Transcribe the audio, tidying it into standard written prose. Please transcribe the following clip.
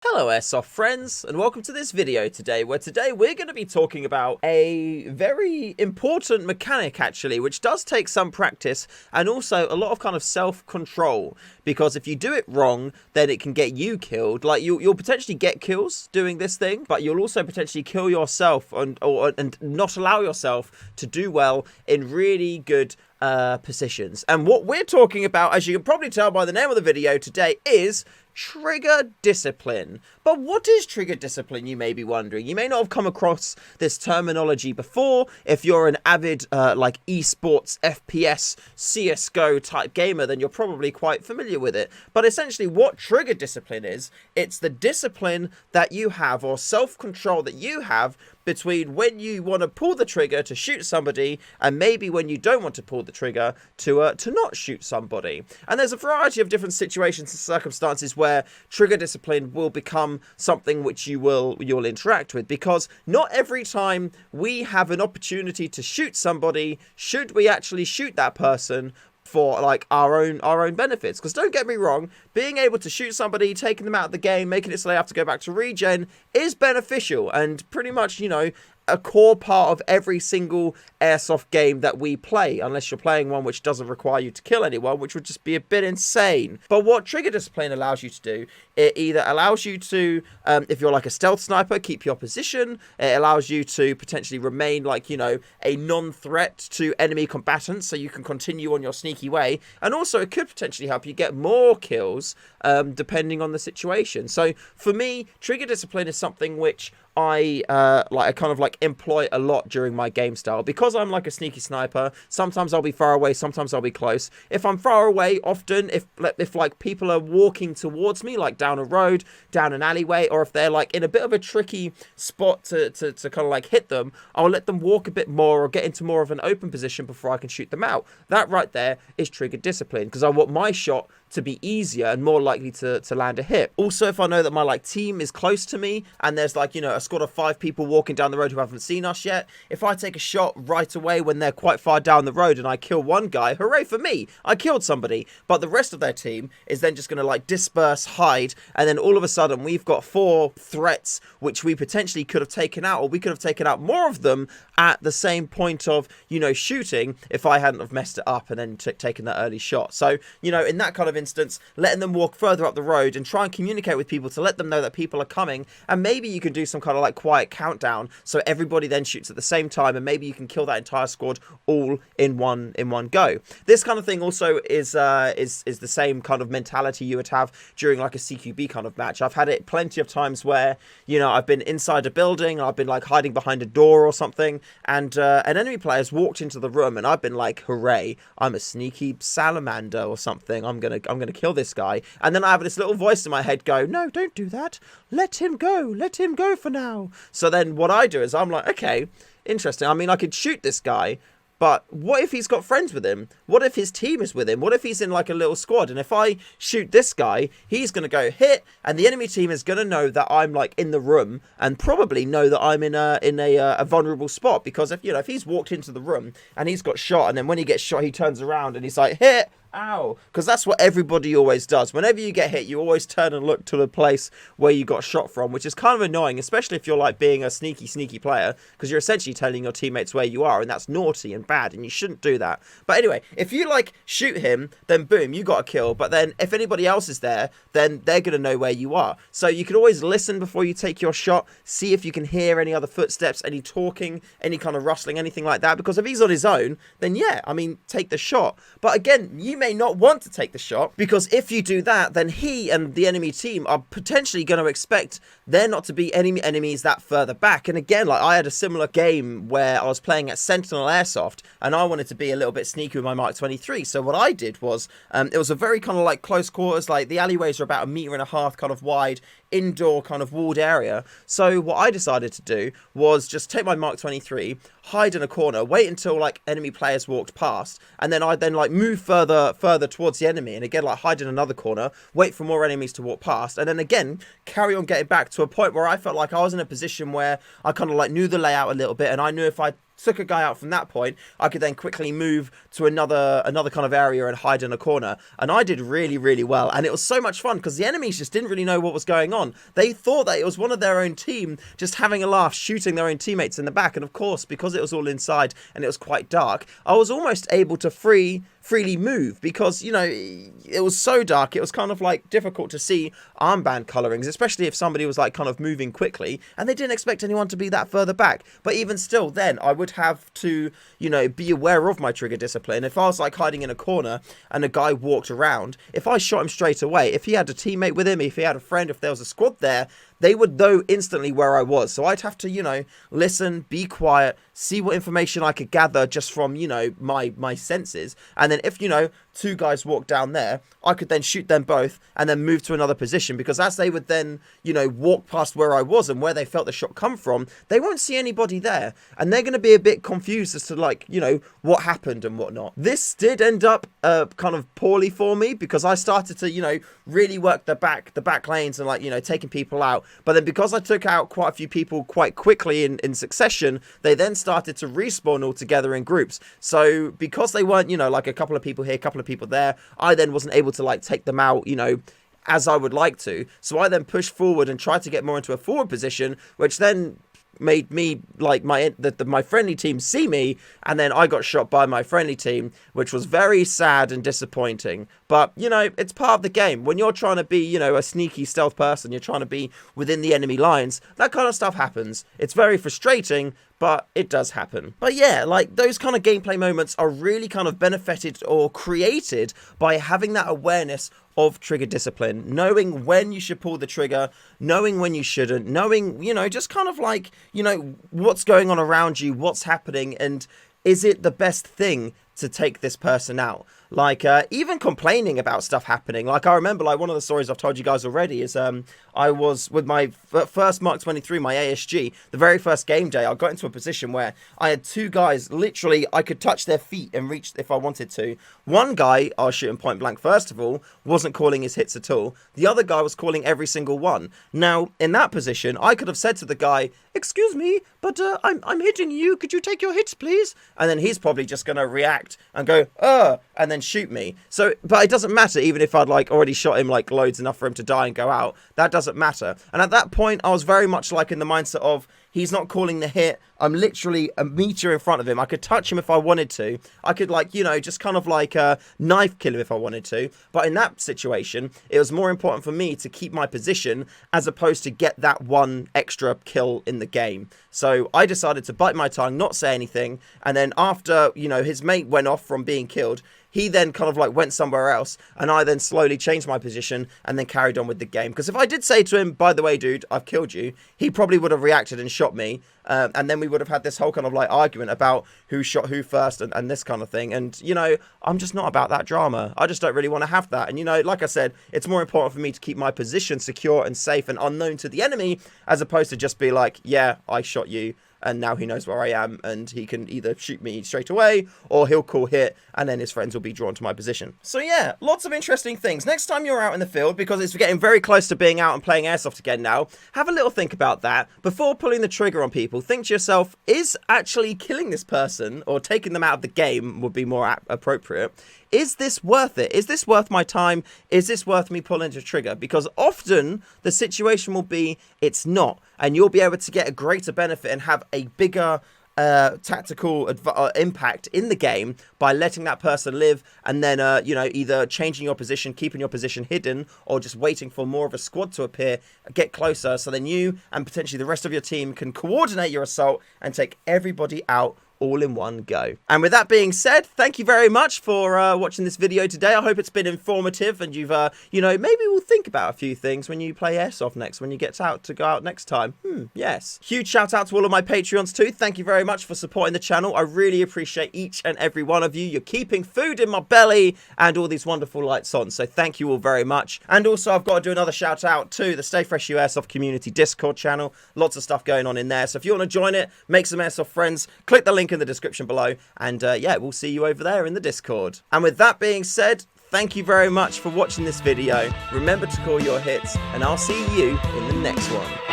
Hello Airsoft friends, and welcome to this video today, where today we're going to be talking about a very important mechanic actually, which does take some practice and also a lot of kind of self-control, because if you do it wrong, then it can get you killed. Like you'll potentially get kills doing this thing, but you'll also potentially kill yourself and not allow yourself to do well in really good positions. And what we're talking about, as you can probably tell by the name of the video today, is trigger discipline. But what is trigger discipline, you may be wondering? You may not have come across this terminology before. If you're an avid like esports, FPS, CSGO type gamer, then you're probably quite familiar with it. But essentially what trigger discipline is, it's the discipline that you have, or self-control that you have, between when you want to pull the trigger to shoot somebody and maybe when you don't want to pull the trigger to not shoot somebody. And there's a variety of different situations and circumstances where trigger discipline will become something which you'll interact with, because not every time we have an opportunity to shoot somebody should we actually shoot that person for like our own benefits. Because don't get me wrong, being able to shoot somebody, taking them out of the game, making it so they have to go back to regen is beneficial and pretty much, you know, a core part of every single Airsoft game that we play, unless you're playing one which doesn't require you to kill anyone, which would just be a bit insane. But what trigger discipline allows you to do, it either allows you to, if you're like a stealth sniper, keep your position. It allows you to potentially remain like, you know, a non-threat to enemy combatants, so you can continue on your sneaky way. And also it could potentially help you get more kills, depending on the situation. So for me, trigger discipline is something which I kind of like employ a lot during my game style, because I'm like a sneaky sniper. Sometimes I'll be far away, sometimes I'll be close. If I'm far away, often if like people are walking towards me, like down a road, down an alleyway, or if they're like in a bit of a tricky spot to kind of like hit them, I'll let them walk a bit more or get into more of an open position before I can shoot them out. That right there is trigger discipline, because I want my shot to be easier and more likely to land a hit. Also, if I know that my like team is close to me and there's like, you know, a squad of 5 people walking down the road who haven't seen us yet, if I take a shot right away when they're quite far down the road and I kill one guy, hooray for me, I killed somebody. But the rest of their team is then just going to like disperse, hide, and then all of a sudden we've got 4 threats which we potentially could have taken out, or we could have taken out more of them at the same point of, you know, shooting, if I hadn't have messed it up and then taken that early shot. So, you know, in that kind of instance, letting them walk further up the road and try and communicate with people to let them know that people are coming, and maybe you can do some kind of like quiet countdown so everybody then shoots at the same time, and maybe you can kill that entire squad all in one go. This kind of thing also is the same kind of mentality you would have during like a CQB kind of match. I've had it plenty of times where, you know, I've been inside a building, I've been like hiding behind a door or something, and an enemy player's walked into the room and I've been like, hooray, I'm a sneaky salamander or something, I'm gonna kill this guy. And then I have this little voice in my head go, no, don't do that, let him go for now. So then what I do is I'm like, okay, interesting, I mean, I could shoot this guy, but what if he's got friends with him? What if his team is with him? What if he's in like a little squad? And if I shoot this guy, he's going to go hit, and the enemy team is going to know that I'm like in the room, and probably know that I'm in a vulnerable spot, because if, you know, if he's walked into the room and he's got shot, and then when he gets shot, he turns around and he's like, hit, ow, because that's what everybody always does. Whenever you get hit, you always turn and look to the place where you got shot from, which is kind of annoying, especially if you're like being a sneaky player, because you're essentially telling your teammates where you are, and that's naughty and bad, and you shouldn't do that. But anyway, if you like shoot him, then boom, you got a kill. But then if anybody else is there, then they're going to know where you are. So you can always listen before you take your shot, see if you can hear any other footsteps, any talking, any kind of rustling, anything like that, because if he's on his own, then yeah, I mean, take the shot. But again, you may not want to take the shot, because if you do that, then he and the enemy team are potentially going to expect there not to be any enemies that further back. And again, like I had a similar game where I was playing at Sentinel Airsoft, and I wanted to be a little bit sneaky with my Mark 23. So what I did was, it was a very kind of like close quarters, like the alleyways are about 1.5 meters kind of wide, indoor kind of walled area. So what I decided to do was just take my Mark 23, hide in a corner, wait until like enemy players walked past, and then I'd then like move further towards the enemy, and again like hide in another corner, wait for more enemies to walk past, and then again carry on getting back to a point where I felt like I was in a position where I kind of like knew the layout a little bit, and I knew if I took a guy out from that point, I could then quickly move to another kind of area and hide in a corner. And I did really, really well. And it was so much fun because the enemies just didn't really know what was going on. They thought that it was one of their own team just having a laugh, shooting their own teammates in the back. And of course, because it was all inside and it was quite dark, I was almost able to freely move because, you know, it was so dark. It was kind of like difficult to see armband colorings, especially if somebody was like kind of moving quickly and they didn't expect anyone to be that further back. But even still, then I would have to, you know, be aware of my trigger discipline. If I was like hiding in a corner and a guy walked around, if I shot him straight away, if he had a teammate with him, if he had a friend, if there was a squad there, they would know instantly where I was. So I'd have to, you know, listen, be quiet, see what information I could gather just from, you know, my senses. And then if, you know, two guys walk down there, I could then shoot them both and then move to another position, because as they would then, you know, walk past where I was and where they felt the shot come from, they won't see anybody there. And they're going to be a bit confused as to, like, you know, what happened and whatnot. This did end up kind of poorly for me, because I started to, you know, really work the back lanes and, like, you know, taking people out. But then because I took out quite a few people quite quickly in succession, they then started to respawn all together in groups. So because they weren't, you know, like a couple of people here, a couple of people there, I then wasn't able to like take them out, you know, as I would like to. So I then pushed forward and tried to get more into a forward position, which then made me, like, my friendly team see me, and then I got shot by my friendly team, which was very sad and disappointing. But, you know, it's part of the game. When you're trying to be, you know, a sneaky stealth person, you're trying to be within the enemy lines, that kind of stuff happens. It's very frustrating, but it does happen. But yeah, like, those kind of gameplay moments are really kind of benefited or created by having that awareness of trigger discipline, knowing when you should pull the trigger, knowing when you shouldn't, knowing, you know, just kind of like, you know, what's going on around you, what's happening, and is it the best thing to take this person out? Like, even complaining about stuff happening. Like, I remember, like, one of the stories I've told you guys already is, I was with my first Mark 23, my ASG, the very first game day, I got into a position where I had two guys, literally, I could touch their feet and reach if I wanted to. One guy, I was shooting point blank, first of all, wasn't calling his hits at all. The other guy was calling every single one. Now, in that position, I could have said to the guy, "Excuse me, but I'm hitting you. Could you take your hits, please?" And then he's probably just going to react and go, and then shoot me. So, but it doesn't matter, even if I'd like already shot him like loads enough for him to die and go out. That doesn't matter. And at that point, I was very much like in the mindset of, he's not calling the hit. I'm literally a meter in front of him. I could touch him if I wanted to. I could, like, you know, just kind of like knife kill him if I wanted to. But in that situation, it was more important for me to keep my position as opposed to get that one extra kill in the game. So I decided to bite my tongue, not say anything. And then after, you know, his mate went off from being killed, he then kind of like went somewhere else, and I then slowly changed my position and then carried on with the game. Because if I did say to him, "By the way, dude, I've killed you," he probably would have reacted and shot me. And then we would have had this whole kind of like argument about who shot who first and this kind of thing. And, you know, I'm just not about that drama. I just don't really want to have that. And, you know, like I said, it's more important for me to keep my position secure and safe and unknown to the enemy, as opposed to just be like, "Yeah, I shot you, and now he knows where I am, and he can either shoot me straight away, or he'll call hit, and then his friends will be drawn to my position." So yeah, lots of interesting things. Next time you're out in the field, because it's getting very close to being out and playing Airsoft again now, have a little think about that. Before pulling the trigger on people, think to yourself, is actually killing this person, or taking them out of the game would be more appropriate, is this worth it? Is this worth my time? Is this worth me pulling the trigger? Because often the situation will be it's not, and you'll be able to get a greater benefit and have a bigger tactical impact in the game by letting that person live, and then you know, either changing your position, keeping your position hidden, or just waiting for more of a squad to appear, get closer, so then you and potentially the rest of your team can coordinate your assault and take everybody out all in one go. And with that being said, thank you very much for watching this video today. I hope it's been informative, and you've, you know, maybe we'll think about a few things when you play Airsoft next, when you get out to go out next time. Yes. Huge shout out to all of my Patreons too. Thank you very much for supporting the channel. I really appreciate each and every one of you. You're keeping food in my belly and all these wonderful lights on. So thank you all very much. And also, I've got to do another shout out to the StayFreshShoe Airsoft Community Discord channel. Lots of stuff going on in there. So if you want to join it, make some Airsoft friends, click the link in the description below, and yeah, we'll see you over there in the Discord. And with that being said, thank you very much for watching this video. Remember to call your hits, and I'll see you in the next one.